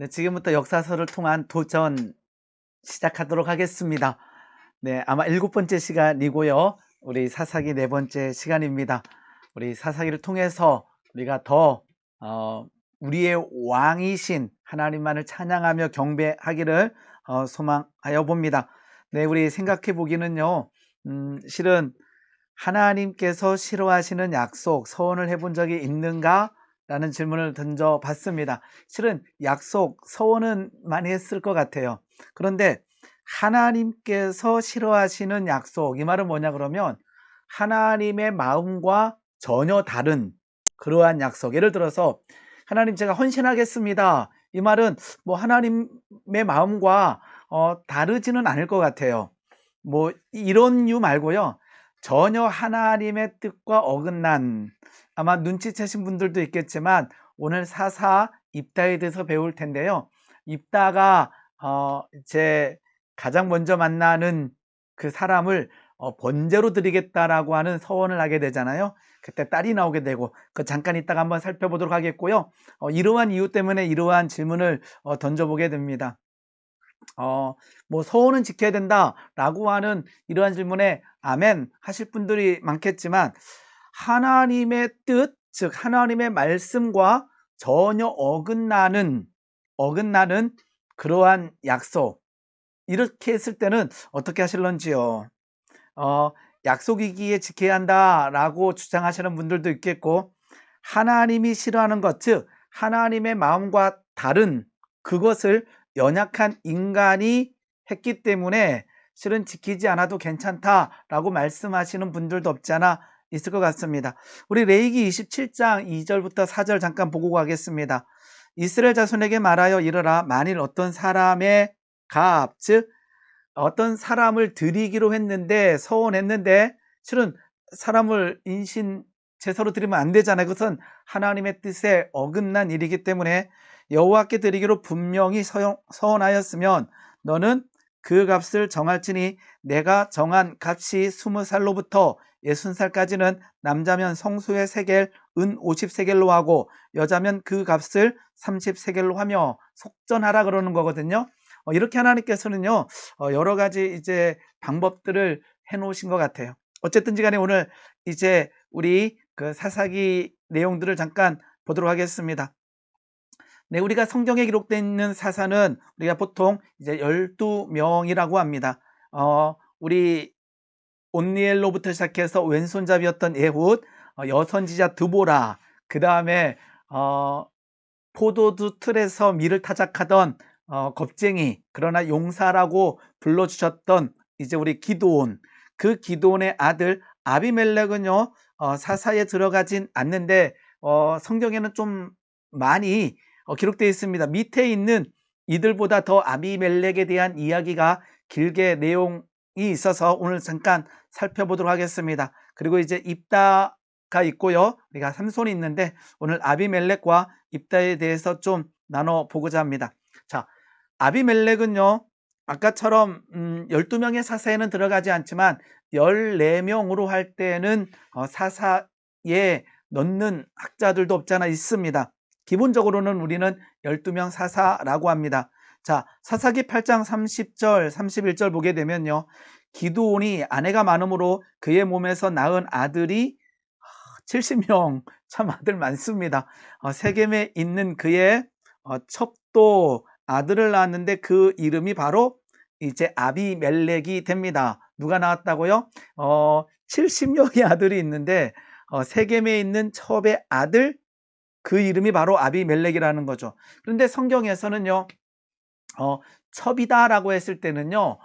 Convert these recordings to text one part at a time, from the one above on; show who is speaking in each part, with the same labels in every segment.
Speaker 1: 네, 지금부터 역사서를 통한 도전 시작하도록 하겠습니다. 네, 아마 7번째 시간이고요. 우리 사사기 4번째 시간입니다. 우리 사사기를 통해서 우리가 더 우리의 왕이신 하나님만을 찬양하며 경배하기를 소망하여 봅니다. 네, 우리 생각해 보기는요. 실은 하나님께서 싫어하시는 약속, 서원을 해본 적이 있는가? 라는 질문을 던져봤습니다. 실은 약속, 서원은 많이 했을 것 같아요. 그런데 하나님께서 싫어하시는 약속, 이 말은 뭐냐 그러면 하나님의 마음과 전혀 다른 그러한 약속. 예를 들어서 하나님 제가 헌신하겠습니다. 이 말은 뭐 하나님의 마음과 다르지는 않을 것 같아요. 뭐 이런 유 말고요. 전혀 하나님의 뜻과 어긋난, 아마 눈치채신 분들도 있겠지만 오늘 사사 입다에 대해서 배울 텐데요. 입다가 이제 가장 먼저 만나는 그 사람을 번제로 드리겠다라고 하는 서원을 하게 되잖아요. 그때 딸이 나오게 되고, 그 잠깐 이따가 한번 살펴보도록 하겠고요. 이러한 이유 때문에 이러한 질문을 던져보게 됩니다. 뭐 서원은 지켜야 된다라고 하는 이러한 질문에 아멘 하실 분들이 많겠지만, 하나님의 뜻, 즉 하나님의 말씀과 전혀 어긋나는 그러한 약속, 이렇게 했을 때는 어떻게 하실런지요? 약속이기에 지켜야 한다라고 주장하시는 분들도 있겠고, 하나님이 싫어하는 것, 즉 하나님의 마음과 다른 그것을 연약한 인간이 했기 때문에 실은 지키지 않아도 괜찮다라고 말씀하시는 분들도 없지 않아 있을 것 같습니다. 우리 레위기 27장 2절부터 4절 잠깐 보고 가겠습니다. 이스라엘 자손에게 말하여 이르라. 만일 어떤 사람의 값, 즉 어떤 사람을 드리기로 했는데, 서원했는데 실은 사람을 인신 제사로 드리면 안 되잖아요. 그것은 하나님의 뜻에 어긋난 일이기 때문에 여호와께 드리기로 분명히 서원하였으면 너는 그 값을 정할지니, 내가 정한 값이 20살로부터 60살까지는 남자면 성수의 세겔 은 50세겔로 하고, 여자면 그 값을 30세겔로 하며 속전하라 그러는 거거든요. 이렇게 하나님께서는요, 여러 가지 이제 방법들을 해 놓으신 것 같아요. 어쨌든지 간에 오늘 이제 우리 그 사사기 내용들을 잠깐 보도록 하겠습니다. 네, 우리가 성경에 기록되어 있는 사사는 우리가 보통 이제 12명이라고 합니다. 우리 온니엘로부터 시작해서 왼손잡이였던 에훗, 여선지자 드보라, 그 다음에 포도주 틀에서 밀을 타작하던 겁쟁이, 그러나 용사라고 불러주셨던 이제 우리 기드온, 그 기드온의 아들 아비멜렉은요, 사사에 들어가진 않는데 성경에는 좀 많이 기록되어 있습니다. 밑에 있는 이들보다 더 아비멜렉에 대한 이야기가 길게 내용이 있어서 오늘 잠깐 살펴보도록 하겠습니다. 그리고 이제 입다가 있고요, 우리가 삼손이 있는데 오늘 아비멜렉과 입다에 대해서 좀 나눠보고자 합니다. 자, 아비멜렉은요, 아까처럼 12명의 사사에는 들어가지 않지만 14명으로 할 때는 사사에 넣는 학자들도 없잖아 있습니다. 기본적으로는 우리는 12명 사사라고 합니다. 자, 사사기 8장 30절 31절 보게 되면요, 기드온이 아내가 많으므로 그의 몸에서 낳은 아들이 70명, 참 아들 많습니다. 세겜에 있는 그의 첩도 아들을 낳았는데 그 이름이 바로 이제 아비멜렉이 됩니다. 누가 낳았다고요? 70명의 아들이 있는데 세겜에 있는 첩의 아들, 그 이름이 바로 아비멜렉이라는 거죠. 그런데 성경에서는요, 첩이다라고 했을 때는요,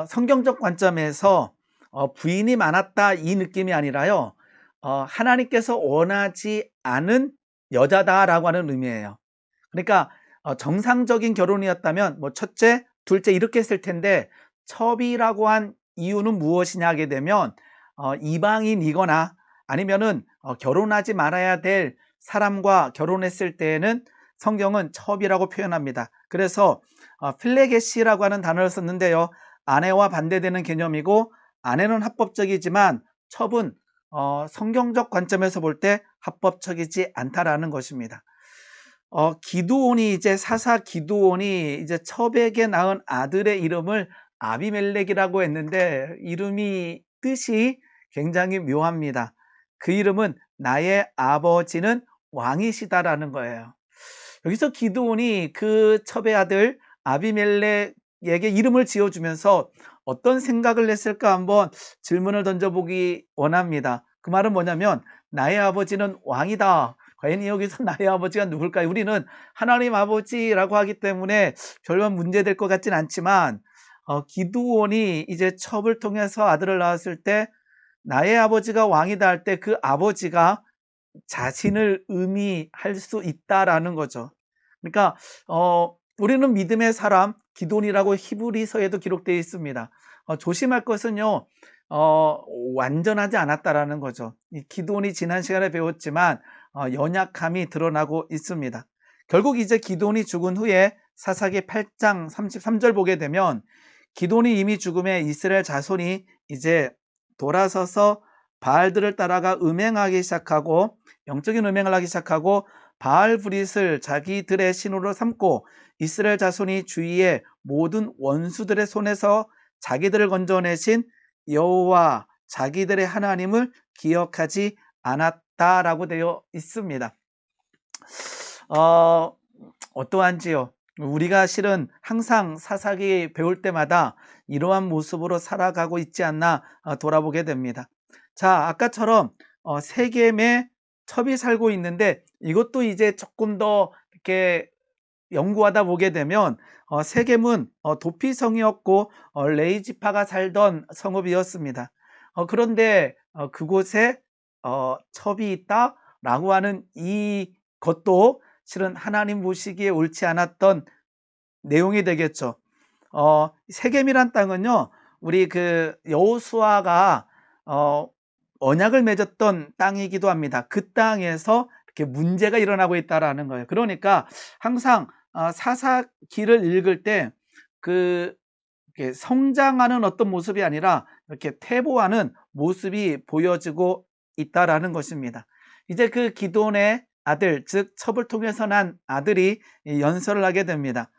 Speaker 1: 성경적 관점에서 부인이 많았다 이 느낌이 아니라요, 하나님께서 원하지 않은 여자다라고 하는 의미예요. 그러니까 정상적인 결혼이었다면 뭐 첫째, 둘째 이렇게 했을 텐데, 첩이라고 한 이유는 무엇이냐 하게 되면 이방인이거나 아니면은 결혼하지 말아야 될 사람과 결혼했을 때에는 성경은 첩이라고 표현합니다. 그래서 필레게시라고 하는 단어를 썼는데요, 아내와 반대되는 개념이고, 아내는 합법적이지만 첩은 성경적 관점에서 볼 때 합법적이지 않다라는 것입니다. 기드온이 이제 사사 기드온이 이제 첩에게 낳은 아들의 이름을 아비멜렉이라고 했는데 이름이 뜻이 굉장히 묘합니다. 그 이름은 나의 아버지는 왕이시다라는 거예요. 여기서 기드온이 그 첩의 아들 아비멜렉에게 이름을 지어주면서 어떤 생각을 했을까 한번 질문을 던져보기 원합니다. 그 말은 뭐냐면 나의 아버지는 왕이다. 과연 여기서 나의 아버지가 누굴까요? 우리는 하나님 아버지라고 하기 때문에 별반 문제될 것 같진 않지만 기드온이 이제 첩을 통해서 아들을 낳았을 때 나의 아버지가 왕이다 할 때 그 아버지가 자신을 의미할 수 있다라는 거죠. 그러니까 우리는 믿음의 사람 기돈이라고 히브리서에도 기록되어 있습니다. 조심할 것은요, 완전하지 않았다라는 거죠. 이 기돈이 지난 시간에 배웠지만 연약함이 드러나고 있습니다. 결국 이제 기돈이 죽은 후에 사사기 8장 33절 보게 되면 기돈이 이미 죽음에 이스라엘 자손이 이제 돌아서서 바알들을 따라가 음행하기 시작하고 영적인 음행을 하기 시작하고 바알 브릿을 자기들의 신으로 삼고 이스라엘 자손이 주위의 모든 원수들의 손에서 자기들을 건져내신 여호와 자기들의 하나님을 기억하지 않았다라고 되어 있습니다. 어떠한지요? 우리가 실은 항상 사사기 배울 때마다 이러한 모습으로 살아가고 있지 않나 돌아보게 됩니다. 자, 아까처럼 세겜에 첩이 살고 있는데 이것도 이제 조금 더 이렇게 연구하다 보게 되면 세겜은 도피성이었고 레이지파가 살던 성읍이었습니다. 그런데 그곳에 첩이 있다라고 하는 이것도 실은 하나님 보시기에 옳지 않았던 내용이 되겠죠. 세겜이란 땅은요, 우리 그 여호수아가 언약을 맺었던 땅이기도 합니다. 그 땅에서 이렇게 문제가 일어나고 있다라는 거예요. 그러니까 항상 사사기를 읽을 때 그 성장하는 어떤 모습이 아니라 이렇게 퇴보하는 모습이 보여지고 있다라는 것입니다. 이제 그 기돈의 아들, 즉 첩을 통해서 난 아들이 연설을 하게 됩니다.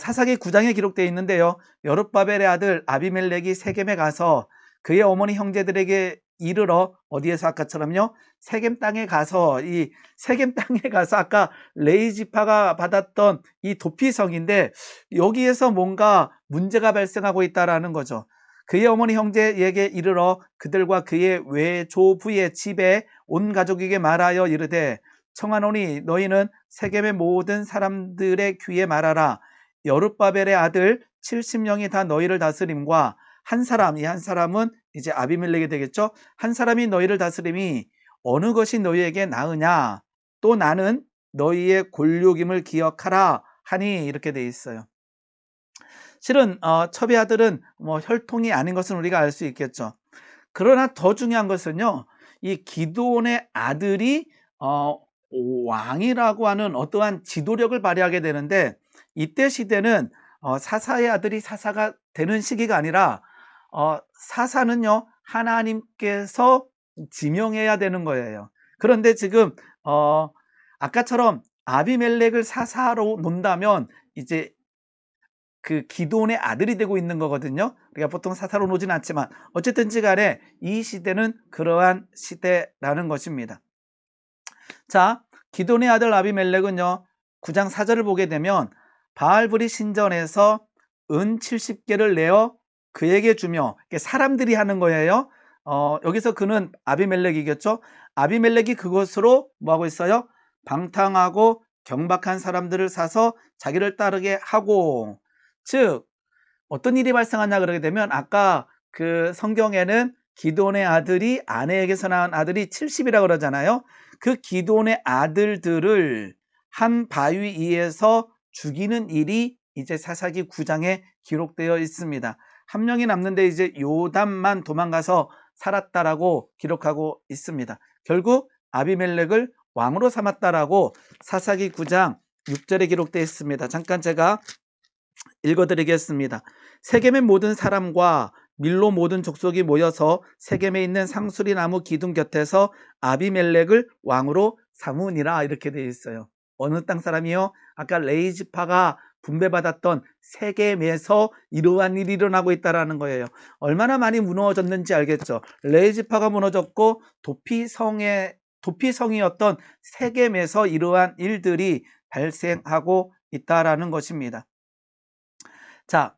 Speaker 1: 사사기 9장에 기록되어 있는데요. 여룹바벨의 아들 아비멜렉이 세겜에 가서 그의 어머니 형제들에게 이르러 어디에서 아까처럼요 세겜 땅에 가서 이 세겜 땅에 가서 아까 레이지파가 받았던 이 도피성인데 여기에서 뭔가 문제가 발생하고 있다라는 거죠. 그의 어머니 형제에게 이르러 그들과 그의 외조부의 집에 온 가족에게 말하여 이르되 청하노니 너희는 세겜의 모든 사람들의 귀에 말하라. 여룹바벨의 아들 70명이 다 너희를 다스림과 한 사람, 이 한 사람은 이제 아비멜렉이 되겠죠. 한 사람이 너희를 다스림이 어느 것이 너희에게 나으냐? 또 나는 너희의 골육임을 기억하라 하니 이렇게 돼 있어요. 실은 첩의 아들은 뭐 혈통이 아닌 것은 우리가 알 수 있겠죠. 그러나 더 중요한 것은요, 이 기드온의 아들이 왕이라고 하는 어떠한 지도력을 발휘하게 되는데 이때 시대는 사사의 아들이 사사가 되는 시기가 아니라 사사는요 하나님께서 지명해야 되는 거예요. 그런데 지금 아까처럼 아비멜렉을 사사로 논다면 이제 그 기돈의 아들이 되고 있는 거거든요. 우리가 보통 사사로 놓진 않지만 어쨌든지 간에 이 시대는 그러한 시대라는 것입니다. 자, 기돈의 아들 아비멜렉은요 9장 4절을 보게 되면 바알브리 신전에서 은 70개를 내어 그에게 주며 사람들이 하는 거예요. 여기서 그는 아비멜렉이겠죠. 아비멜렉이 그것으로 뭐하고 있어요? 방탕하고 경박한 사람들을 사서 자기를 따르게 하고, 즉 어떤 일이 발생하냐 그러게 되면 아까 그 성경에는 기돈의 아들이 아내에게서 낳은 아들이 70이라고 그러잖아요. 그 기돈의 아들들을 한 바위 위에서 죽이는 일이 이제 사사기 9장에 기록되어 있습니다. 한 명이 남는데 이제 요담만 도망가서 살았다라고 기록하고 있습니다. 결국 아비멜렉을 왕으로 삼았다라고 사사기 9장 6절에 기록되어 있습니다. 잠깐 제가 읽어드리겠습니다. 세겜의 모든 사람과 밀로 모든 족속이 모여서 세겜에 있는 상수리 나무 기둥 곁에서 아비멜렉을 왕으로 삼으니라 이렇게 되어 있어요. 어느 땅 사람이요? 아까 레이지파가 분배받았던 세겜에서 이러한 일이 일어나고 있다는 거예요. 얼마나 많이 무너졌는지 알겠죠? 레이지파가 무너졌고 도피성이었던 세겜에서 이러한 일들이 발생하고 있다라는 것입니다. 자,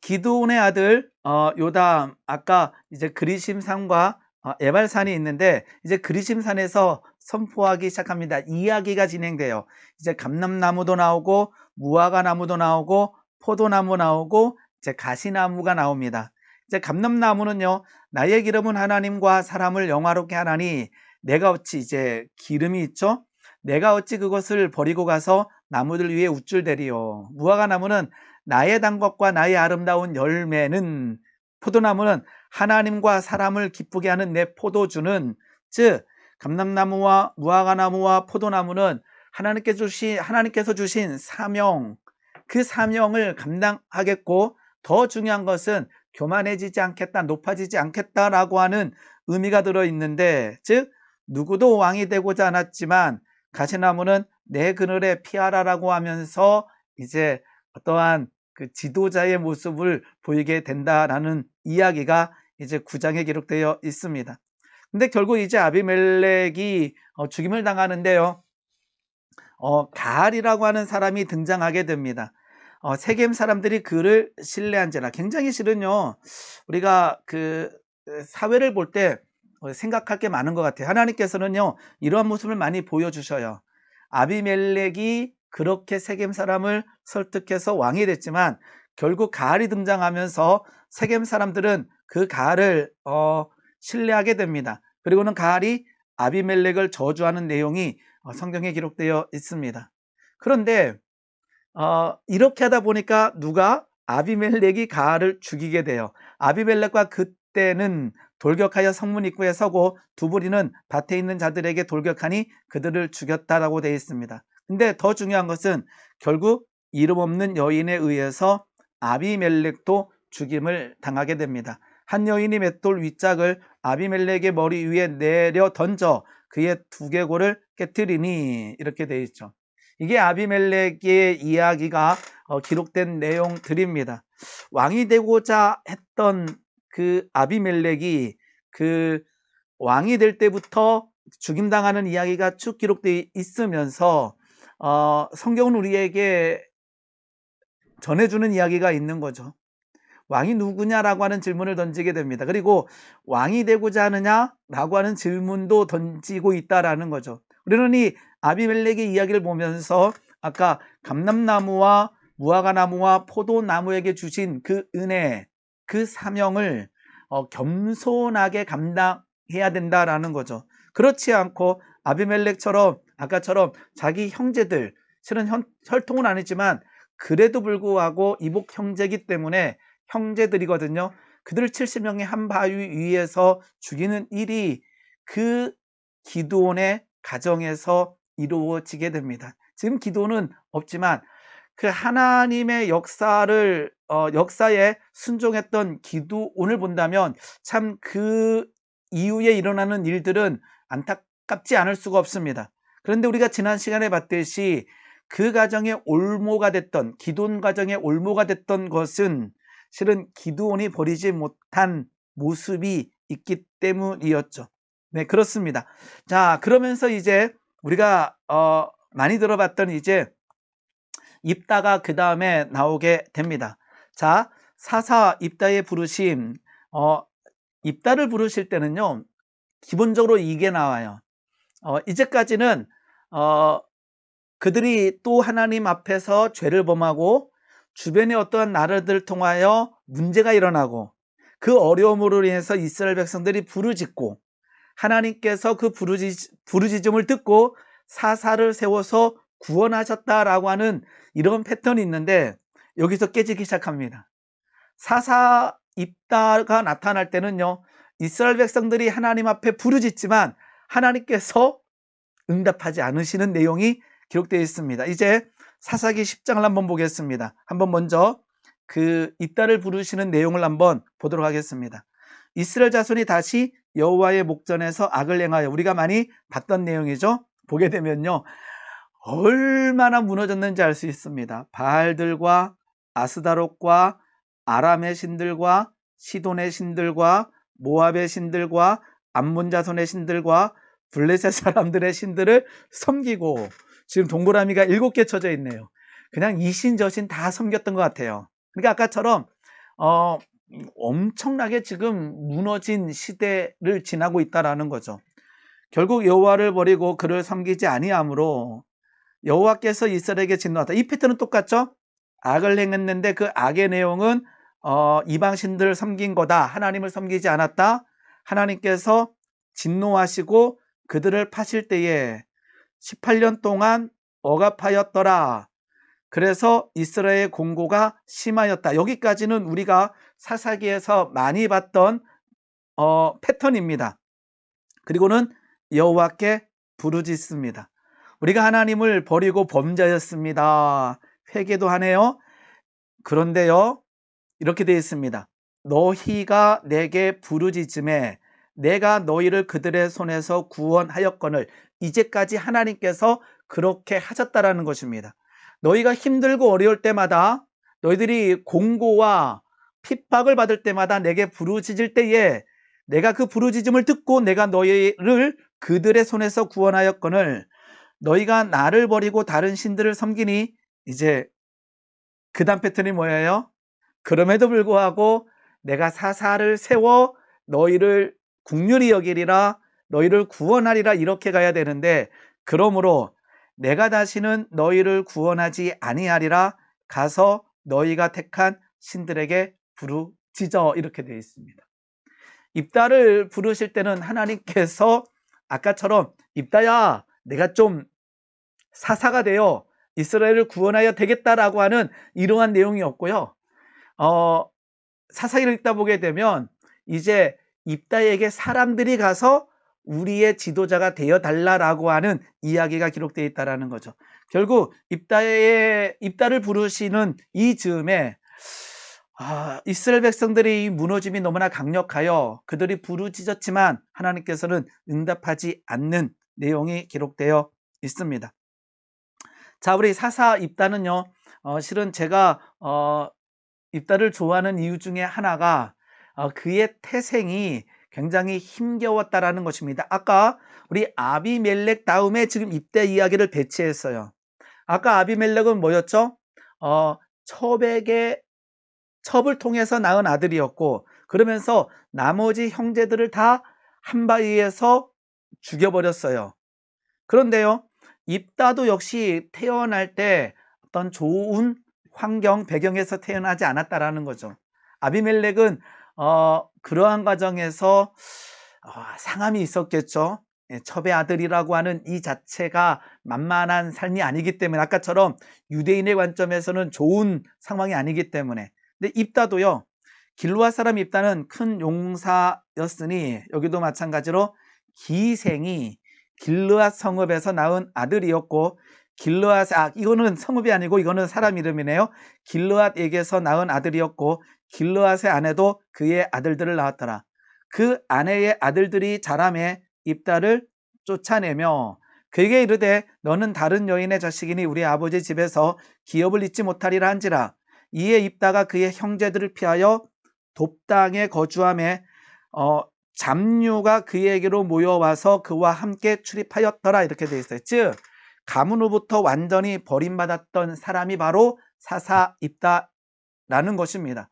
Speaker 1: 기드온의 아들 요담, 아까 이제 그리심산과 에발산이 있는데 이제 그리심산에서 선포하기 시작합니다. 이야기가 진행돼요. 이제 감람나무도 나오고 무화과나무도 나오고 포도나무 나오고 이제 가시나무가 나옵니다. 이제 감람나무는요, 나의 기름은 하나님과 사람을 영화롭게 하나니 내가 어찌, 이제 기름이 있죠? 내가 어찌 그것을 버리고 가서 나무들 위에 우쭐대리요. 무화과나무는 나의 단 것과 나의 아름다운 열매는, 포도나무는 하나님과 사람을 기쁘게 하는 내 포도주는, 즉 감람나무와 무화과나무와 포도나무는 하나님께서 주신 사명, 그 사명을 감당하겠고, 더 중요한 것은 교만해지지 않겠다, 높아지지 않겠다라고 하는 의미가 들어있는데, 즉 누구도 왕이 되고자 않았지만 가시나무는 내 그늘에 피하라라고 하면서 이제 어떠한 그 지도자의 모습을 보이게 된다라는 이야기가 이제 9장에 기록되어 있습니다. 근데 결국 이제 아비멜렉이 죽임을 당하는데요, 가알이라고 하는 사람이 등장하게 됩니다. 세겜 사람들이 그를 신뢰한지라, 굉장히 실은요, 우리가 그 사회를 볼 때 생각할 게 많은 것 같아요. 하나님께서는요, 이러한 모습을 많이 보여주셔요. 아비멜렉이 그렇게 세겜 사람을 설득해서 왕이 됐지만 결국 가알이 등장하면서 세겜 사람들은 그 가알을 신뢰하게 됩니다. 그리고는 가알이 아비멜렉을 저주하는 내용이 성경에 기록되어 있습니다. 그런데 이렇게 하다 보니까 누가? 아비멜렉이 가알을 죽이게 돼요. 아비멜렉과 그때는 돌격하여 성문 입구에 서고 두 부리는 밭에 있는 자들에게 돌격하니 그들을 죽였다라고 되어 있습니다. 근데 더 중요한 것은 결국 이름 없는 여인에 의해서 아비멜렉도 죽임을 당하게 됩니다. 한 여인이 맷돌 윗짝을 아비멜렉의 머리 위에 내려 던져 그의 두개골을 깨뜨리니, 이렇게 되어 있죠. 이게 아비멜렉의 이야기가 기록된 내용들입니다. 왕이 되고자 했던 그 아비멜렉이 그 왕이 될 때부터 죽임당하는 이야기가 쭉 기록되어 있으면서 성경은 우리에게 전해주는 이야기가 있는 거죠. 왕이 누구냐라고 하는 질문을 던지게 됩니다. 그리고 왕이 되고자 하느냐라고 하는 질문도 던지고 있다라는 거죠. 우리는 이 아비멜렉의 이야기를 보면서 아까 감람나무와 무화과나무와 포도나무에게 주신 그 은혜, 그 사명을 겸손하게 감당해야 된다라는 거죠. 그렇지 않고 아비멜렉처럼 아까처럼 자기 형제들, 실은 혈통은 아니지만 그래도 불구하고 이복 형제이기 때문에 형제들이거든요. 그들을 70명의 한 바위 위에서 죽이는 일이 그 기드온의 가정에서 이루어지게 됩니다. 지금 기드온은 없지만 그 하나님의 역사에 순종했던 기드온을 본다면 참 그 이후에 일어나는 일들은 안타깝지 않을 수가 없습니다. 그런데 우리가 지난 시간에 봤듯이 그 가정의 올모가 됐던, 기드온 가정의 올모가 됐던 것은 실은 기드온이 버리지 못한 모습이 있기 때문이었죠. 네, 그렇습니다. 자, 그러면서 이제 우리가 많이 들어봤던 이제 입다가 그 다음에 나오게 됩니다. 자, 사사 입다의 부르심, 입다를 부르실 때는요, 기본적으로 이게 나와요. 이제까지는 그들이 또 하나님 앞에서 죄를 범하고 주변의 어떠한 나라들을 통하여 문제가 일어나고 그 어려움으로 인해서 이스라엘 백성들이 부르짖고 하나님께서 그 부르짖음을 듣고 사사를 세워서 구원하셨다라고 하는 이런 패턴이 있는데 여기서 깨지기 시작합니다. 사사 입다가 나타날 때는요, 이스라엘 백성들이 하나님 앞에 부르짖지만 하나님께서 응답하지 않으시는 내용이 기록되어 있습니다. 이제 사사기 10장을 한번 보겠습니다. 한번 먼저 그 입다를 부르시는 내용을 한번 보도록 하겠습니다. 이스라엘 자손이 다시 여호와의 목전에서 악을 행하여, 우리가 많이 봤던 내용이죠. 보게 되면요, 얼마나 무너졌는지 알 수 있습니다. 바알들과 아스다롯과 아람의 신들과 시돈의 신들과 모압의 신들과 암몬 자손의 신들과 블레셋 사람들의 신들을 섬기고, 지금 동그라미가 7개 쳐져 있네요. 그냥 이 신 저 신 다 섬겼던 것 같아요. 그러니까 아까처럼 엄청나게 지금 무너진 시대를 지나고 있다라는 거죠. 결국 여호와를 버리고 그를 섬기지 아니함으로 여호와께서 이스라엘에게 진노하다. 이 패턴은 똑같죠? 악을 행했는데 그 악의 내용은 이방 신들을 섬긴 거다. 하나님을 섬기지 않았다. 하나님께서 진노하시고 그들을 파실 때에 18년 동안 억압하였더라. 그래서 이스라엘의 공고가 심하였다. 여기까지는 우리가 사사기에서 많이 봤던 패턴입니다. 그리고는 여호와께 부르짖습니다. 우리가 하나님을 버리고 범죄하였습니다. 회개도 하네요. 그런데요, 이렇게 되어 있습니다. 너희가 내게 부르짖음에 내가 너희를 그들의 손에서 구원하였거늘. 이제까지 하나님께서 그렇게 하셨다라는 것입니다. 너희가 힘들고 어려울 때마다, 너희들이 공고와 핍박을 받을 때마다 내게 부르짖을 때에 내가 그 부르짖음을 듣고 내가 너희를 그들의 손에서 구원하였거늘 너희가 나를 버리고 다른 신들을 섬기니. 이제 그 다음 패턴이 뭐예요? 그럼에도 불구하고 내가 사사를 세워 너희를 긍휼히 여기리라, 너희를 구원하리라, 이렇게 가야 되는데, 그러므로 내가 다시는 너희를 구원하지 아니하리라, 가서 너희가 택한 신들에게 부르짖어, 이렇게 되어 있습니다. 입다를 부르실 때는 하나님께서 아까처럼 입다야 내가 좀 사사가 되어 이스라엘을 구원하여 되겠다라고 하는 이러한 내용이 없고요. 사사기를 읽다 보게 되면 이제 입다에게 사람들이 가서 우리의 지도자가 되어 달라라고 하는 이야기가 기록되어 있다라는 거죠. 결국 입다를 부르시는 이 즈음에 이스라엘 백성들의 이 무너짐이 너무나 강력하여 그들이 부르짖었지만 하나님께서는 응답하지 않는 내용이 기록되어 있습니다. 자, 우리 사사 입다는요, 실은 제가 입다를 좋아하는 이유 중에 하나가 그의 태생이 굉장히 힘겨웠다라는 것입니다. 아까 우리 아비멜렉 다음에 지금 입다 이야기를 배치했어요. 아까 아비멜렉은 뭐였죠? 첩을 통해서 낳은 아들이었고, 그러면서 나머지 형제들을 다 한 바위에서 죽여버렸어요. 그런데요, 입다도 역시 태어날 때 어떤 좋은 환경, 배경에서 태어나지 않았다라는 거죠. 아비멜렉은 그러한 과정에서 상함이 있었겠죠. 첩의 아들이라고 하는 이 자체가 만만한 삶이 아니기 때문에, 아까처럼 유대인의 관점에서는 좋은 상황이 아니기 때문에. 근데 입다도요, 길르앗 사람 입다는 큰 용사였으니 여기도 마찬가지로 기생이 길르앗 성읍에서 낳은 아들이었고, 이거는 성읍이 아니고 이거는 사람 이름이네요. 길르앗에게서 낳은 아들이었고, 길르앗의 아내도 그의 아들들을 낳았더라. 그 아내의 아들들이 자라매 입다를 쫓아내며 그에게 이르되 너는 다른 여인의 자식이니 우리 아버지 집에서 기업을 잊지 못하리라 한지라. 이에 입다가 그의 형제들을 피하여 돕당에 거주하며 잡류가 그에게로 모여와서 그와 함께 출입하였더라, 이렇게 되어 있어요. 즉 가문 후부터 완전히 버림받았던 사람이 바로 사사 입다라는 것입니다.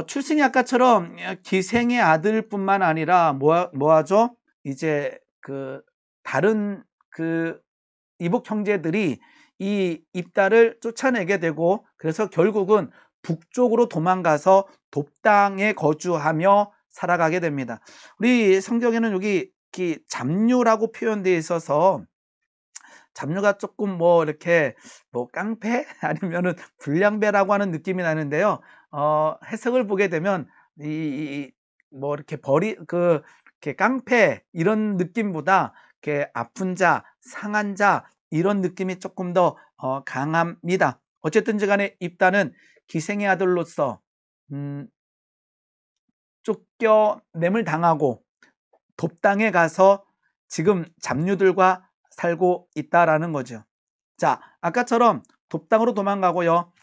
Speaker 1: 출생이 아까처럼 기생의 아들뿐만 아니라 뭐하죠? 이제 그 다른 그 이복 형제들이 이 입다를 쫓아내게 되고, 그래서 결국은 북쪽으로 도망가서 돕당에 거주하며 살아가게 됩니다. 우리 성경에는 여기 잡류라고 표현되어 있어서 잡류가 조금 이렇게 깡패 아니면은 불량배라고 하는 느낌이 나는데요. 해석을 보게 되면 이렇게 이렇게 깡패 이런 느낌보다 이렇게 아픈 자, 상한 자 이런 느낌이 조금 더 강합니다. 어쨌든지 간에 입다는 기생의 아들로서 쫓겨냄을 당하고 돕당에 가서 지금 잡류들과 살고 있다라는 거죠. 자, 아까처럼 돕당으로 도망가고요.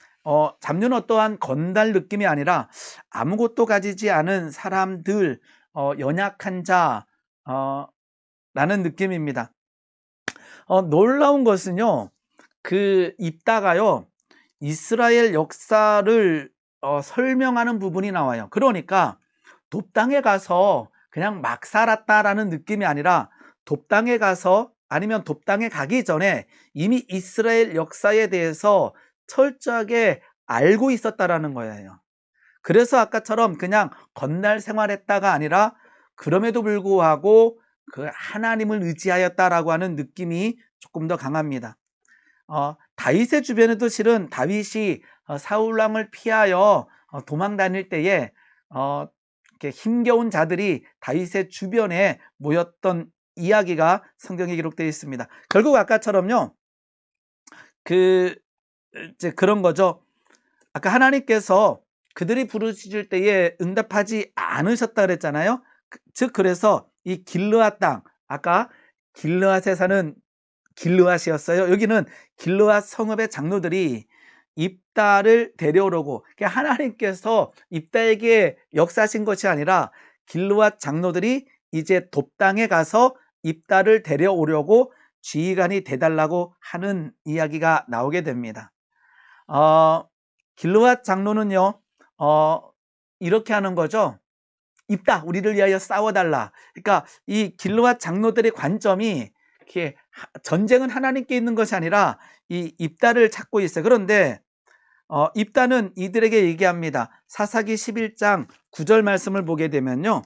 Speaker 1: 잡류는 어떠한 건달 느낌이 아니라 아무것도 가지지 않은 사람들, 연약한 자, 라는 느낌입니다. 놀라운 것은요, 그 입다가요, 이스라엘 역사를 설명하는 부분이 나와요. 그러니까 돕당에 가서 그냥 막 살았다라는 느낌이 아니라 돕당에 가서 아니면 돕당에 가기 전에 이미 이스라엘 역사에 대해서 철저하게 알고 있었다라는 거예요. 그래서 아까처럼 그냥 건날 생활했다가 아니라 그럼에도 불구하고 그 하나님을 의지하였다라고 하는 느낌이 조금 더 강합니다. 다윗의 주변에도 실은 다윗이 사울 왕을 피하여 도망 다닐 때에 이렇게 힘겨운 자들이 다윗의 주변에 모였던 이야기가 성경에 기록되어 있습니다. 결국 아까처럼요, 이제 그런 거죠. 아까 하나님께서 그들이 부르실 때에 응답하지 않으셨다 그랬잖아요. 즉 그래서 이 길르앗 땅, 아까 길르앗에 사는 길르앗이었어요. 여기는 길르앗 성읍의 장로들이 입다를 데려오려고, 하나님께서 입다에게 역사하신 것이 아니라 길르앗 장로들이 이제 돕당에 가서 입다를 데려오려고 지휘관이 돼달라고 하는 이야기가 나오게 됩니다. 길르앗 장로는요, 이렇게 하는 거죠. 입다, 우리를 위하여 싸워달라. 그러니까 이 길르앗 장로들의 관점이 이렇게 전쟁은 하나님께 있는 것이 아니라 이 입다를 찾고 있어요. 그런데 입다는 이들에게 얘기합니다. 사사기 11장 9절 말씀을 보게 되면요,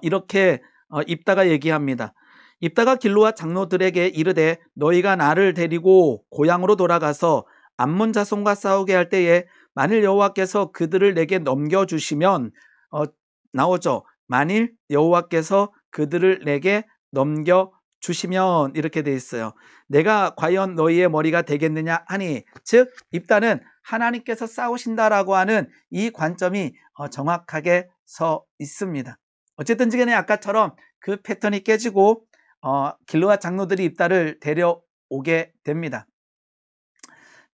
Speaker 1: 이렇게 입다가 얘기합니다. 입다가 길르앗 장로들에게 이르되 너희가 나를 데리고 고향으로 돌아가서 암몬 자손과 싸우게 할 때에 만일 여호와께서 그들을 내게 넘겨주시면, 나오죠. 만일 여호와께서 그들을 내게 넘겨주시면, 이렇게 돼 있어요. 내가 과연 너희의 머리가 되겠느냐 하니, 즉 입다는 하나님께서 싸우신다라고 하는 이 관점이 정확하게 서 있습니다. 어쨌든 간에 아까처럼 그 패턴이 깨지고 길르앗 장로들이 입다를 데려오게 됩니다.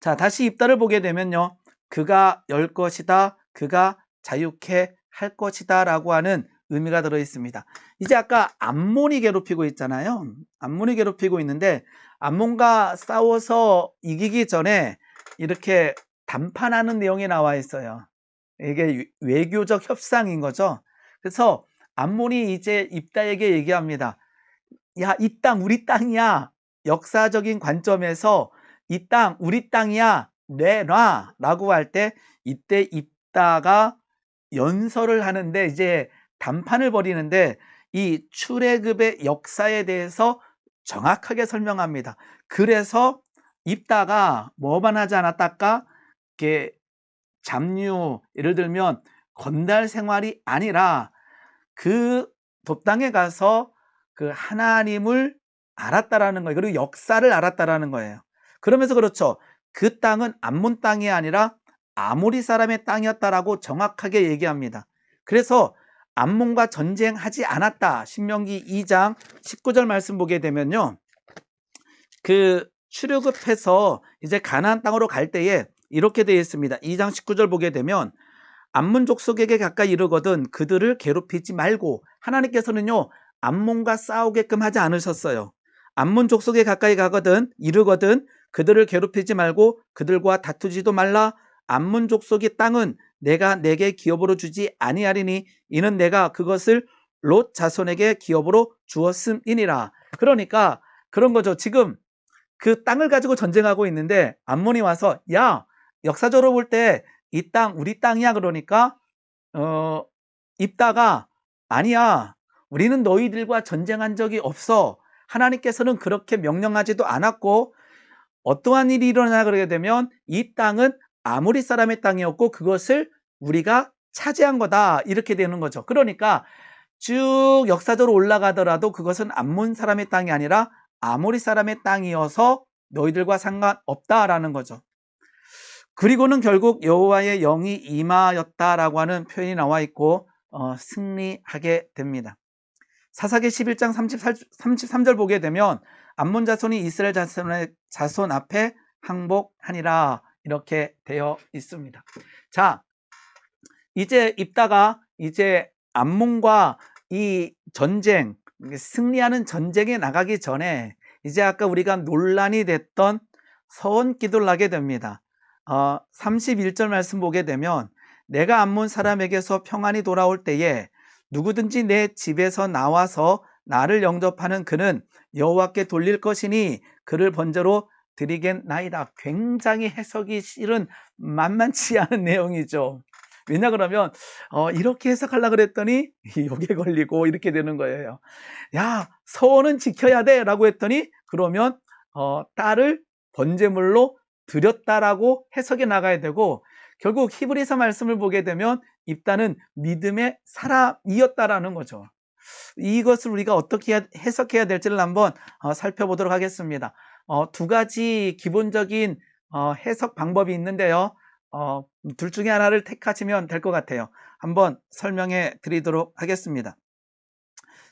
Speaker 1: 자, 다시 입다를 보게 되면요, 그가 열 것이다, 그가 자유케 할 것이다 라고 하는 의미가 들어 있습니다. 이제 아까 암몬이 괴롭히고 있잖아요. 암몬이 괴롭히고 있는데 암몬과 싸워서 이기기 전에 이렇게 담판하는 내용이 나와 있어요. 이게 외교적 협상인 거죠. 그래서 암몬이 이제 입다에게 얘기합니다. 야, 이 땅 우리 땅이야. 역사적인 관점에서 이 땅 우리 땅이야, 내놔 라고 할 때 이때 입다가 연설을 하는데, 이제 담판을 벌이는데 이 출애굽의 역사에 대해서 정확하게 설명합니다. 그래서 입다가 뭐만 하지 않았다까, 이렇게 잡류, 예를 들면 건달 생활이 아니라 그 돕당에 가서 그 하나님을 알았다라는 거예요. 그리고 역사를 알았다라는 거예요. 그러면서 그렇죠, 그 땅은 암몬 땅이 아니라 아모리 사람의 땅이었다라고 정확하게 얘기합니다. 그래서 암몬과 전쟁하지 않았다. 신명기 2장 19절 말씀 보게 되면요, 그 출애굽해서 이제 가나안 땅으로 갈 때에 이렇게 되어 있습니다. 2장 19절 보게 되면 암몬 족속에게 가까이 이르거든 그들을 괴롭히지 말고, 하나님께서는요 암몬과 싸우게끔 하지 않으셨어요. 암몬 족속에 가까이 가거든 이르거든 그들을 괴롭히지 말고 그들과 다투지도 말라. 암몬 족속의 땅은 내가 내게 기업으로 주지 아니하리니 이는 내가 그것을 롯 자손에게 기업으로 주었음이니라. 그러니까 그런 거죠. 지금 그 땅을 가지고 전쟁하고 있는데 암몬이 와서, 야, 역사적으로 볼 때 이 땅 우리 땅이야. 그러니까 입다가, 아니야, 우리는 너희들과 전쟁한 적이 없어. 하나님께서는 그렇게 명령하지도 않았고, 어떠한 일이 일어나 그러게 되면 이 땅은 아모리 사람의 땅이었고 그것을 우리가 차지한 거다, 이렇게 되는 거죠. 그러니까 쭉 역사적으로 올라가더라도 그것은 암몬 사람의 땅이 아니라 아모리 사람의 땅이어서 너희들과 상관없다라는 거죠. 그리고는 결국 여호와의 영이 임하였다라고 하는 표현이 나와 있고 승리하게 됩니다. 사사기 11장 33절 보게 되면 암몬 자손이 이스라엘 자손 앞에 항복하니라 이렇게 되어 있습니다. 자, 이제 입다가 이제 암몬과 이 전쟁, 승리하는 전쟁에 나가기 전에 이제 아까 우리가 논란이 됐던 서원 기도를 하게 됩니다. 31절 말씀 보게 되면 내가 암몬 사람에게서 평안이 돌아올 때에 누구든지 내 집에서 나와서 나를 영접하는 그는 여호와께 돌릴 것이니 그를 번제로 드리겠나이다. 굉장히 해석이 실은 만만치 않은 내용이죠. 왜냐 그러면 이렇게 해석하려고 그랬더니 욕에 걸리고 이렇게 되는 거예요. 야, 서원은 지켜야 돼 라고 했더니 그러면 딸을 번제물로 드렸다라고 해석이 나가야 되고, 결국 히브리서 말씀을 보게 되면 입다는 믿음의 사람이었다라는 거죠. 이것을 우리가 어떻게 해석해야 될지를 한번 살펴보도록 하겠습니다. 두 가지 기본적인 해석 방법이 있는데요. 둘 중에 하나를 택하시면 될 것 같아요. 한번 설명해 드리도록 하겠습니다.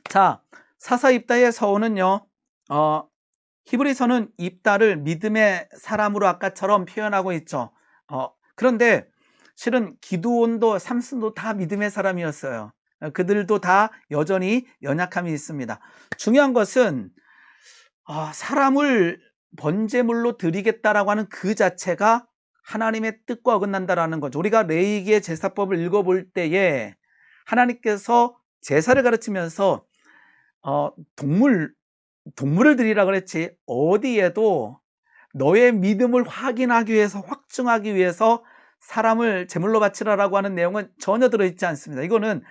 Speaker 1: 자, 사사 입다의 서원은요, 히브리서는 입다를 믿음의 사람으로 아까처럼 표현하고 있죠. 그런데 실은 기드온도 삼손도 다 믿음의 사람이었어요. 그들도 다 여전히 연약함이 있습니다. 중요한 것은 사람을 번제물로 드리겠다라고 하는 그 자체가 하나님의 뜻과 어긋난다라는 거죠. 우리가 레위기의 제사법을 읽어볼 때에 하나님께서 제사를 가르치면서 동물을 드리라 그랬지 어디에도 너의 믿음을 확인하기 위해서, 확증하기 위해서 사람을 제물로 바치라라고 하는 내용은 전혀 들어있지 않습니다. 이거는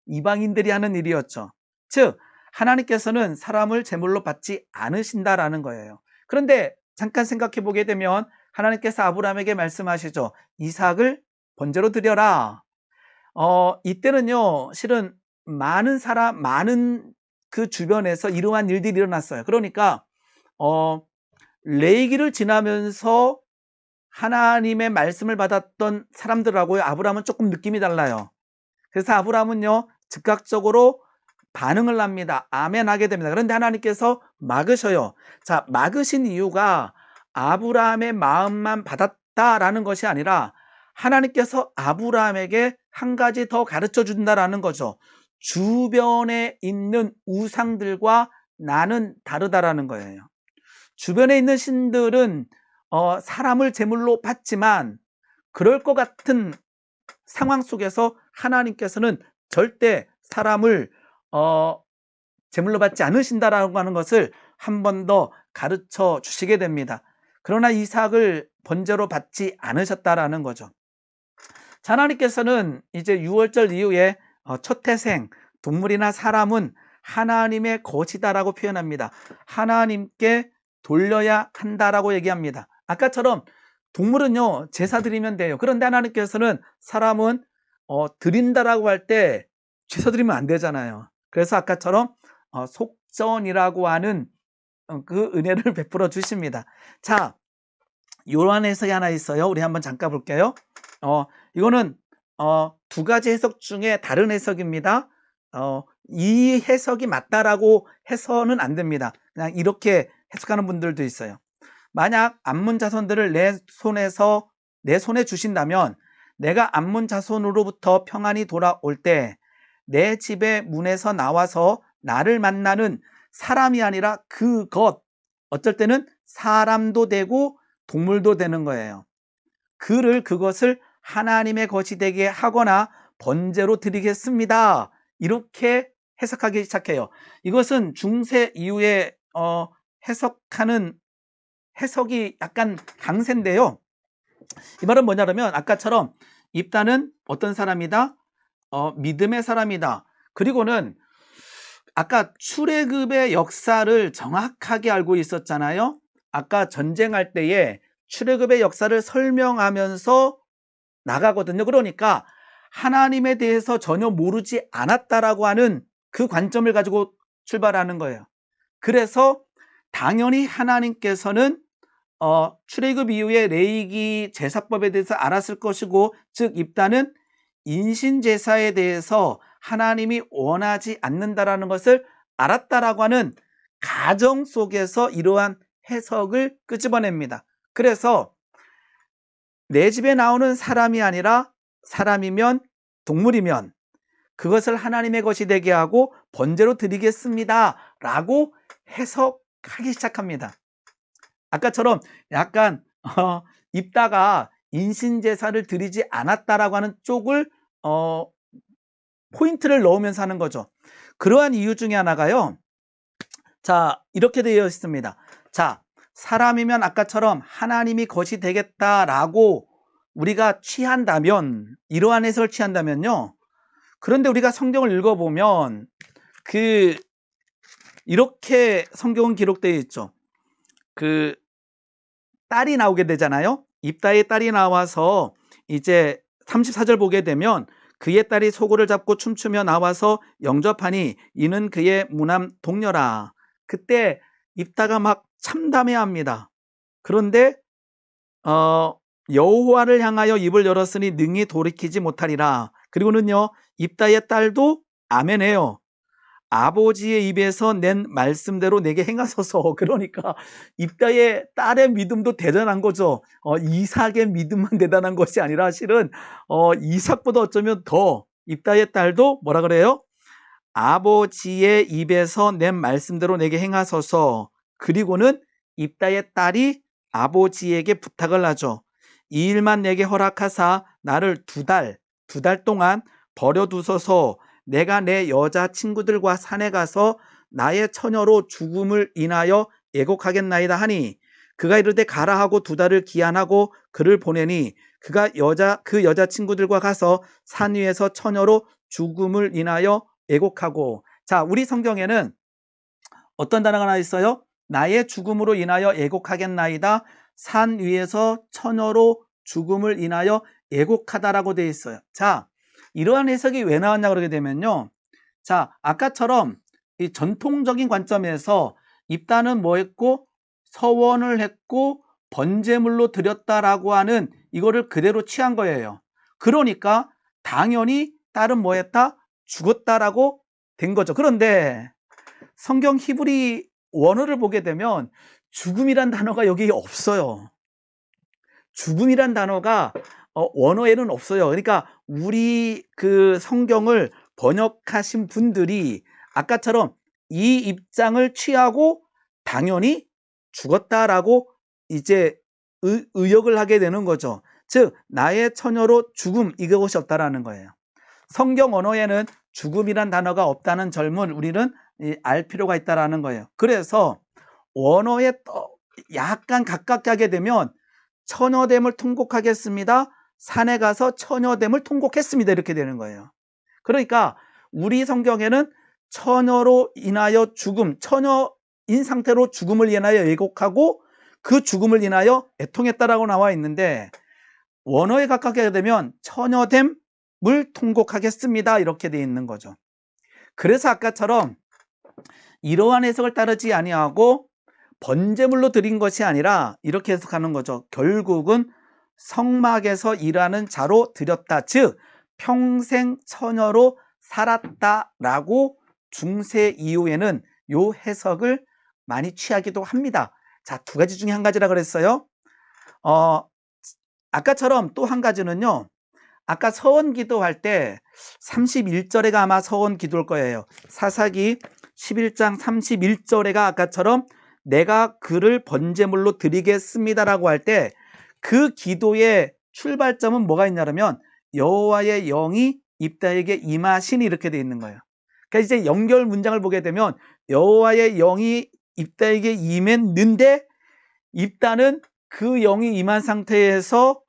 Speaker 1: 이방인들이 하는 일이었죠. 즉 하나님께서는 사람을 제물로 받지 않으신다라는 거예요. 그런데 잠깐 생각해 보게 되면 하나님께서 아브라함에게 말씀하시죠. 이삭을 번제로 드려라. 이때는요 실은 많은 그 주변에서 이러한 일들이 일어났어요. 그러니까 레위기를 지나면서 하나님의 말씀을 받았던 사람들하고 아브라함은 조금 느낌이 달라요. 그래서 아브라함은요 즉각적으로 반응을 합니다. 아멘 하게 됩니다. 그런데 하나님께서 막으셔요. 자, 막으신 이유가 아브라함의 마음만 받았다라는 것이 아니라 하나님께서 아브라함에게 한 가지 더 가르쳐 준다라는 거죠. 주변에 있는 우상들과 나는 다르다라는 거예요. 주변에 있는 신들은 사람을 제물로 받지만 그럴 것 같은 상황 속에서 하나님께서는 절대 사람을 제물로 받지 않으신다라고 하는 것을 한 번 더 가르쳐 주시게 됩니다. 그러나 이삭을 번제로 받지 않으셨다라는 거죠. 자, 하나님께서는 이제 6월절 이후에 첫 태생, 동물이나 사람은 하나님의 것이다라고 표현합니다. 하나님께 돌려야 한다라고 얘기합니다. 아까처럼 동물은요 제사 드리면 돼요. 그런데 하나님께서는 사람은 드린다라고 할 때 제사 드리면 안 되잖아요. 그래서 아까처럼 속전이라고 하는 그 은혜를 베풀어 주십니다. 자, 요한 해석이 하나 있어요. 우리 한번 잠깐 볼게요. 이거는 두 가지 해석 중에 다른 해석입니다. 이 해석이 맞다라고 해서는 안 됩니다. 그냥 이렇게 해석하는 분들도 있어요. 만약 암몬 자손들을 내 손에 주신다면 내가 암몬 자손으로부터 평안이 돌아올 때 내 집의 문에서 나와서 나를 만나는 사람이 아니라 그것, 어쩔 때는 사람도 되고 동물도 되는 거예요. 그것을 하나님의 것이 되게 하거나 번제로 드리겠습니다. 이렇게 해석하기 시작해요. 이것은 중세 이후에 해석하는 해석이 약간 강세인데요. 이 말은 뭐냐면 아까처럼 입다는 어떤 사람이다? 믿음의 사람이다. 그리고는 아까 출애굽의 역사를 정확하게 알고 있었잖아요. 아까 전쟁할 때에 출애굽의 역사를 설명하면서 나가거든요. 그러니까 하나님에 대해서 전혀 모르지 않았다라고 하는 그 관점을 가지고 출발하는 거예요. 그래서 당연히 하나님께서는 출애굽 이후에 레위기 제사법에 대해서 알았을 것이고, 즉 입다는 인신제사에 대해서 하나님이 원하지 않는다라는 것을 알았다라고 하는 가정 속에서 이러한 해석을 끄집어냅니다. 그래서 내 집에 나오는 사람이 아니라 사람이면 동물이면 그것을 하나님의 것이 되게 하고 번제로 드리겠습니다 라고 해석하기 시작합니다. 아까처럼 약간 입다가 인신제사를 드리지 않았다라고 하는 쪽을 포인트를 넣으면서 하는 거죠. 그러한 이유 중에 하나가요. 자, 이렇게 되어 있습니다. 자, 사람이면 아까처럼 하나님이 것이 되겠다라고 우리가 취한다면, 이러한 해석을 취한다면요. 그런데 우리가 성경을 읽어보면 이렇게 성경은 기록되어 있죠. 딸이 나오게 되잖아요. 입다의 딸이 나와서 이제 34절 보게 되면 그의 딸이 소고를 잡고 춤추며 나와서 영접하니 이는 그의 무남 동료라. 그때 입다가 막 참담해합니다. 그런데 여호와를 향하여 입을 열었으니 능히 돌이키지 못하리라. 그리고는요, 입다의 딸도 아멘해요. 아버지의 입에서 낸 말씀대로 내게 행하소서. 그러니까 입다의 딸의 믿음도 대단한 거죠. 이삭의 믿음만 대단한 것이 아니라 실은 이삭보다 어쩌면 더 입다의 딸도 뭐라 그래요? 아버지의 입에서 낸 말씀대로 내게 행하소서. 그리고는 입다의 딸이 아버지에게 부탁을 하죠. 이 일만 내게 허락하사 나를 두 달 동안 버려두소서. 내가 내 여자 친구들과 산에 가서 나의 처녀로 죽음을 인하여 애곡하겠나이다 하니 그가 이르되 가라 하고 두 달을 기한하고 그를 보내니 그가 그 여자 친구들과 가서 산 위에서 처녀로 죽음을 인하여 애곡하고. 자, 우리 성경에는 어떤 단어가 나와 있어요? 나의 죽음으로 인하여 애곡하겠나이다. 산 위에서 처녀로 죽음을 인하여 애곡하다라고 되어 있어요. 자, 이러한 해석이 왜 나왔냐 그러게 되면요. 자, 아까처럼 이 전통적인 관점에서 입다는 뭐 했고 서원을 했고 번제물로 드렸다라고 하는 이거를 그대로 취한 거예요. 그러니까 당연히 딸은 뭐 했다? 죽었다라고 된 거죠. 그런데 성경 히브리 원어를 보게 되면 죽음이란 단어가 여기 없어요. 죽음이란 단어가 원어에는 없어요. 그러니까 우리 그 성경을 번역하신 분들이 아까처럼 이 입장을 취하고 당연히 죽었다라고 이제 의역을 하게 되는 거죠. 즉 나의 처녀로 죽음 이것이 없다라는 거예요. 성경 언어에는 죽음이란 단어가 없다는 점을 우리는 알 필요가 있다라는 거예요. 그래서 원어에 약간 가깝게 하게 되면 처녀됨을 통곡하겠습니다. 산에 가서 처녀됨을 통곡했습니다. 이렇게 되는 거예요. 그러니까 우리 성경에는 처녀로 인하여 죽음, 처녀인 상태로 죽음을 인하여 애곡하고 그 죽음을 인하여 애통했다라고 나와 있는데 원어에 가깝게 하게 되면 처녀됨을 통곡하겠습니다. 이렇게 되어 있는 거죠. 그래서 아까처럼 이러한 해석을 따르지 아니하고 번제물로 드린 것이 아니라 이렇게 해석하는 거죠. 결국은 성막에서 일하는 자로 드렸다. 즉 평생 처녀로 살았다라고 중세 이후에는 요 해석을 많이 취하기도 합니다. 자, 두 가지 중에 한 가지라 그랬어요. 아까처럼 또 한 가지는요. 아까 서원 기도할 때 31절에가 아마 서원 기도일 거예요. 사사기 11장 31절에가 아까처럼 내가 그를 번제물로 드리겠습니다라고 할 때 그 기도의 출발점은 뭐가 있냐면 여호와의 영이 입다에게 임하시니 이렇게 되어 있는 거예요. 그러니까 이제 연결 문장을 보게 되면 여호와의 영이 입다에게 임했는데 입다는 그 영이 임한 상태에서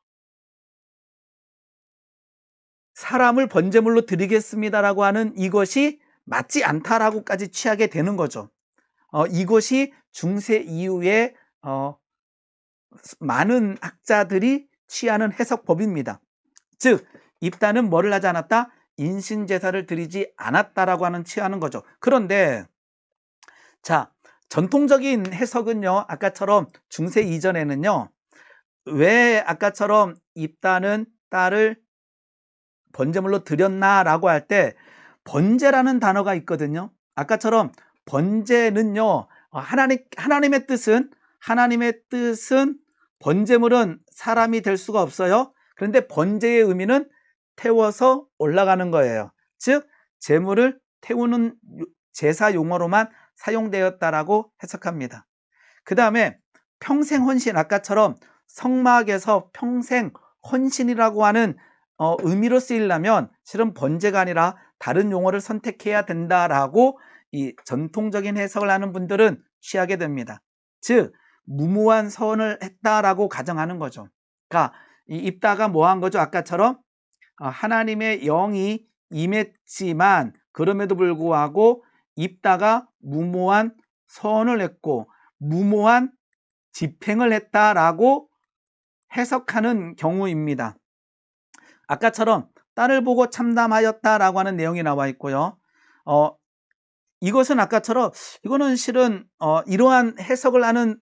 Speaker 1: 사람을 번제물로 드리겠습니다라고 하는 이것이 맞지 않다라고까지 취하게 되는 거죠. 이것이 중세 이후에 많은 학자들이 취하는 해석법입니다. 즉 입다는 뭐를 하지 않았다? 인신제사를 드리지 않았다라고 하는 취하는 거죠. 그런데 자, 전통적인 해석은요. 아까처럼 중세 이전에는요. 왜 아까처럼 입다는 딸을 번제물로 드렸나라고 할 때 번제라는 단어가 있거든요. 아까처럼 번제는요. 하나님의 뜻은 번제물은 사람이 될 수가 없어요. 그런데 번제의 의미는 태워서 올라가는 거예요. 즉 제물을 태우는 제사 용어로만 사용되었다라고 해석합니다. 그 다음에 평생 헌신, 아까처럼 성막에서 평생 헌신이라고 하는 의미로 쓰이려면 실은 번제가 아니라 다른 용어를 선택해야 된다라고 이 전통적인 해석을 하는 분들은 취하게 됩니다. 즉 무모한 서원을 했다라고 가정하는 거죠. 그러니까 이 입다가 뭐 한 거죠? 아까처럼 하나님의 영이 임했지만 그럼에도 불구하고 입다가 무모한 서원을 했고 무모한 집행을 했다라고 해석하는 경우입니다. 아까처럼 딸을 보고 참담하였다라고 하는 내용이 나와 있고요. 이것은 아까처럼 이거는 실은 이러한 해석을 하는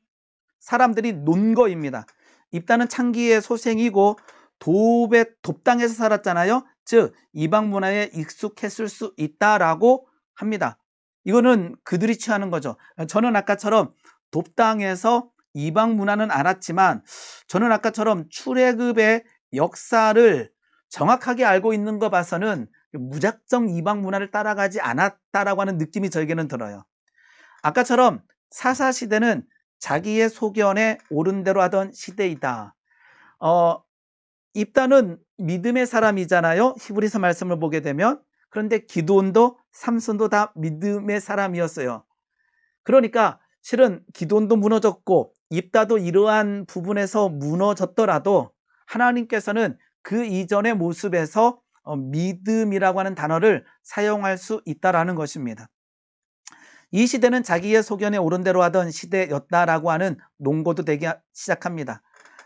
Speaker 1: 사람들이 논 거입니다. 입다는 창기의 소생이고 돕당에서 살았잖아요. 즉 이방 문화에 익숙했을 수 있다라고 합니다. 이거는 그들이 취하는 거죠. 저는 아까처럼 돕당에서 이방 문화는 알았지만 저는 아까처럼 출애굽의 역사를 정확하게 알고 있는 거 봐서는 무작정 이방 문화를 따라가지 않았다라고 하는 느낌이 저에게는 들어요. 아까처럼 사사시대는 자기의 소견에 옳은 대로 하던 시대이다. 입다는 믿음의 사람이잖아요. 히브리서 말씀을 보게 되면. 그런데 기드온도 삼손도 다 믿음의 사람이었어요. 그러니까 실은 기드온도 무너졌고 입다도 이러한 부분에서 무너졌더라도 하나님께서는 그 이전의 모습에서 믿음이라고 하는 단어를 사용할 수 있다라는 것입니다. 이 시대는 자기의 소견에 옳은 대로 하던 시대였다라고 하는 논거도 되기 시작합니다.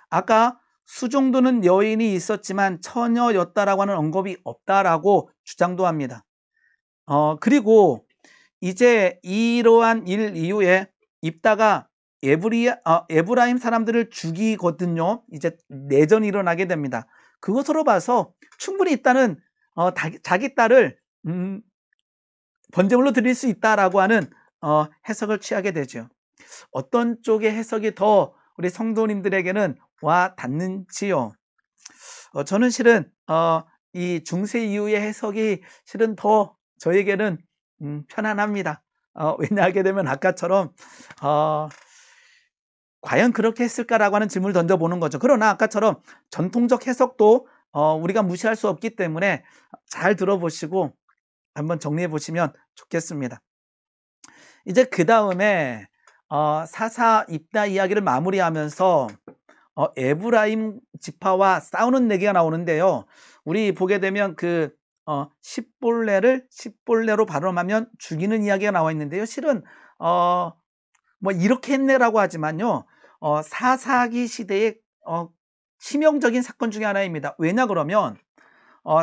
Speaker 1: 아까 수종도는 여인이 있었지만 처녀였다라고 하는 언급이 없다라고 주장도 합니다. 그리고 이제 이러한 일 이후에 입다가 에브라임 사람들을 죽이거든요. 이제 내전이 일어나게 됩니다. 그것으로 봐서 충분히 입다는 자기 딸을 번제물로 드릴 수 있다라고 하는 해석을 취하게 되죠. 어떤 쪽의 해석이 더 우리 성도님들에게는 와 닿는지요? 저는 실은 이 중세 이후의 해석이 실은 더 저에게는 편안합니다. 왜냐하게 되면 아까처럼 과연 그렇게 했을까라고 하는 질문을 던져보는 거죠. 그러나 아까처럼 전통적 해석도 우리가 무시할 수 없기 때문에 잘 들어보시고 한번 정리해 보시면 좋겠습니다. 이제 그 다음에 사사 입다 이야기를 마무리하면서 에브라임 지파와 싸우는 얘기가 나오는데요. 우리 보게 되면 그 십볼레로 발음하면 죽이는 이야기가 나와 있는데요. 실은 뭐 이렇게 했네라고 하지만요. 사사기 시대의 치명적인 사건 중에 하나입니다. 왜냐 그러면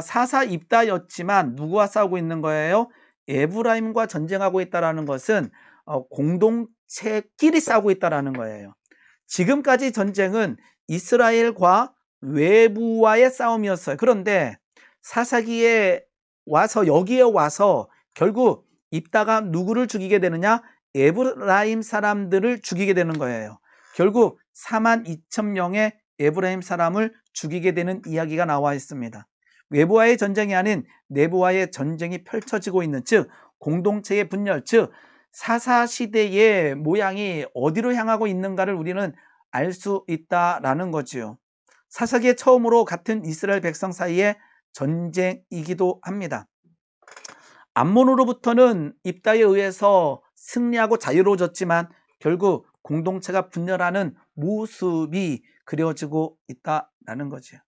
Speaker 1: 사사 입다였지만 누구와 싸우고 있는 거예요? 에브라임과 전쟁하고 있다는 것은 공동체끼리 싸우고 있다는 거예요. 지금까지 전쟁은 이스라엘과 외부와의 싸움이었어요. 그런데 사사기에 와서 여기에 와서 결국 입다가 누구를 죽이게 되느냐? 에브라임 사람들을 죽이게 되는 거예요. 결국 42,000명의 에브라임 사람을 죽이게 되는 이야기가 나와 있습니다. 외부와의 전쟁이 아닌 내부와의 전쟁이 펼쳐지고 있는, 즉 공동체의 분열, 즉 사사시대의 모양이 어디로 향하고 있는가를 우리는 알 수 있다라는 거지요. 사사기에 처음으로 같은 이스라엘 백성 사이의 전쟁이기도 합니다. 암몬으로부터는 입다에 의해서 승리하고 자유로워졌지만 결국 공동체가 분열하는 모습이 그려지고 있다라는 거죠.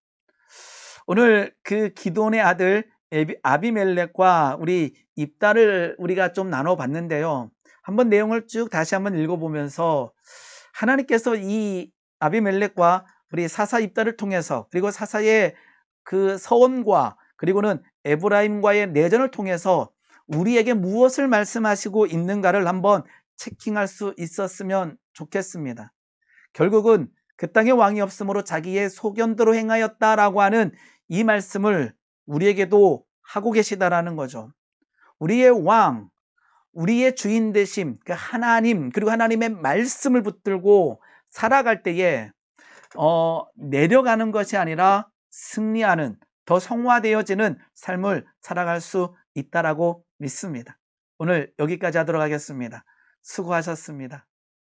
Speaker 1: 오늘 그 기드온의 아들 아비멜렉과 우리 입다를 우리가 좀 나눠봤는데요. 한번 내용을 쭉 다시 한번 읽어보면서 하나님께서 이 아비멜렉과 우리 사사 입다를 통해서 그리고 사사의 그 서원과 그리고는 에브라임과의 내전을 통해서 우리에게 무엇을 말씀하시고 있는가를 한번 체킹할 수 있었으면 좋겠습니다. 결국은 그 땅에 왕이 없으므로 자기의 소견대로 행하였다라고 하는 이 말씀을 우리에게도 하고 계시다라는 거죠. 우리의 왕, 우리의 주인 되심, 그 하나님, 그리고 하나님의 말씀을 붙들고 살아갈 때에 내려가는 것이 아니라 승리하는, 더 성화되어지는 삶을 살아갈 수 있다라고 믿습니다. 오늘 여기까지 하도록 하겠습니다. 수고하셨습니다.